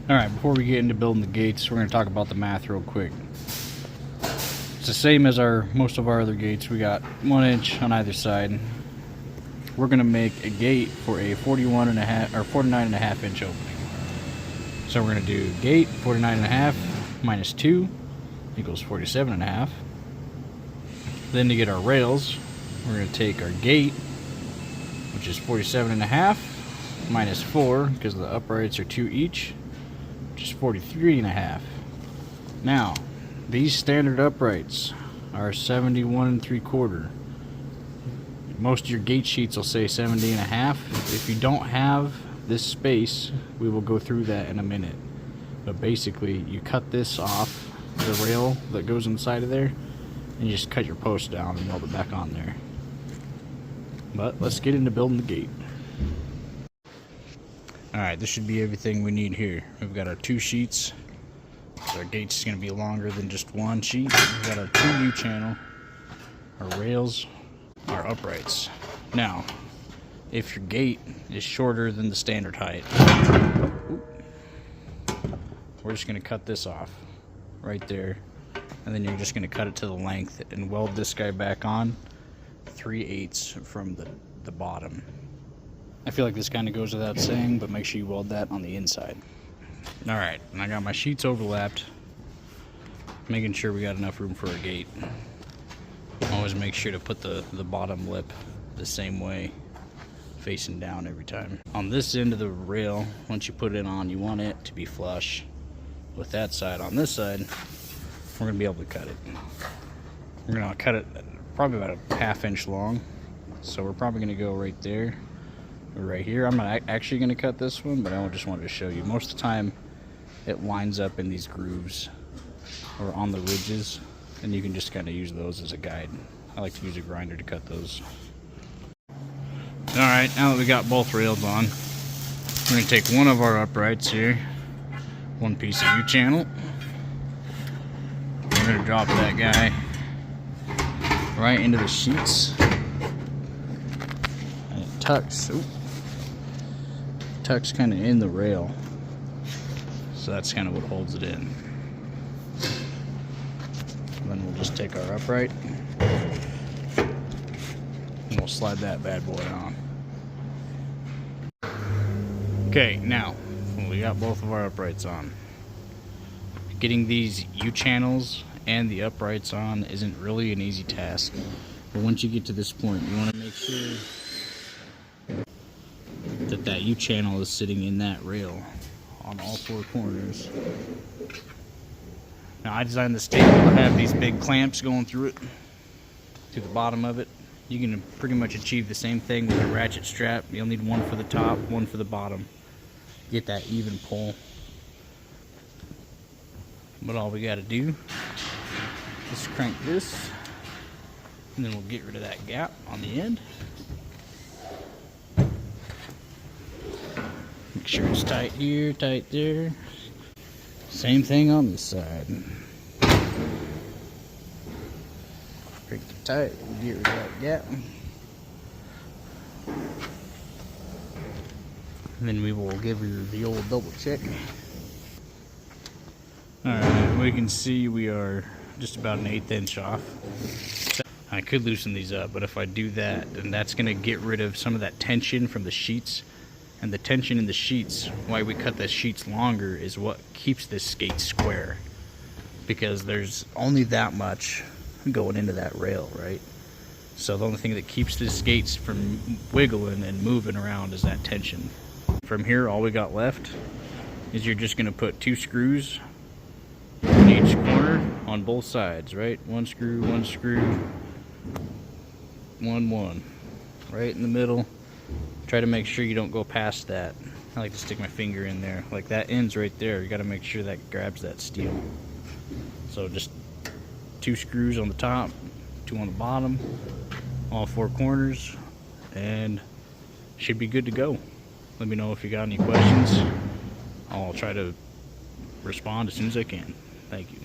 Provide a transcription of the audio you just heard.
Alright, before we get into building the gates, we're going to talk about the math real quick. It's the same as most of our other gates. We got 1 inch on either side. We're going to make a gate for a 41.5 or 49.5 inch opening. So we're going to do gate 49.5 minus 2 equals 47.5. Then to get our rails, we're going to take our gate, which is 47.5 minus 4, because the uprights are 2 each, which is 43.5. Now, these standard uprights are 71 3/4. Most of your gate sheets will say 70.5. If you don't have this space, we will go through that in a minute. But basically, you cut this off, the rail that goes inside of there, and you just cut your post down and weld it back on there. But let's get into building the gate. Alright, this should be everything we need here. We've got our 2 sheets. So our gate's going to be longer than just 1 sheet. We've got our 2 U-channel, our rails, our uprights. Now, if your gate is shorter than the standard height, we're just going to cut this off right there. And then you're just going to cut it to the length and weld this guy back on 3/8 from the bottom. I feel like this kind of goes without saying, but make sure you weld that on the inside. Alright, and I got my sheets overlapped, making sure we got enough room for our gate. Always make sure to put the bottom lip the same way, facing down every time. On this end of the rail, once you put it on, you want it to be flush with that side. On this side, we're going to be able to cut it. We're going to cut it probably about a 1/2 inch long, so we're probably going to go right there, right here. I'm not actually going to cut this one, but I just wanted to show you. Most of the time it lines up in these grooves or on the ridges, and you can just kind of use those as a guide. I like to use a grinder to cut those. Alright, now that we got both rails on, we're going to take one of our uprights here, 1 piece of U-channel. We're going to drop that guy right into the sheets, and it tucks kind of in the rail, so that's kind of what holds it in. And then we'll just take our upright and we'll slide that bad boy on. Okay, now we got both of our uprights on. Getting these U-channels and the uprights on isn't really an easy task, but once you get to this point, you want to make sure that U-channel is sitting in that rail on all 4 corners. Now, I designed this table to have these big clamps going through it, to the bottom of it. You can pretty much achieve the same thing with a ratchet strap. You'll need one for the top, one for the bottom. Get that even pull. But all we got to do is crank this, and then we'll get rid of that gap on the end. Make sure it's tight here, tight there. Same thing on this side. Crank it tight, we'll get rid of that gap. And then we will give you the old double check. Alright, we can see we are just about 1/8 inch off. I could loosen these up, but if I do that, then that's going to get rid of some of that tension from the sheets. And the tension in the sheets, why we cut the sheets longer, is what keeps this skate square. Because there's only that much going into that rail, right? So the only thing that keeps the skates from wiggling and moving around is that tension. From here, all we got left is you're just going to put 2 screws in each corner on both sides, right? 1 screw, 1 screw, 1, right in the middle. Try to make sure you don't go past that. I like to stick my finger in there. Like that ends right there. You got to make sure that grabs that steel. So just 2 screws on the top, 2 on the bottom, all 4 corners, and should be good to go. Let me know if you got any questions. I'll try to respond as soon as I can. Thank you.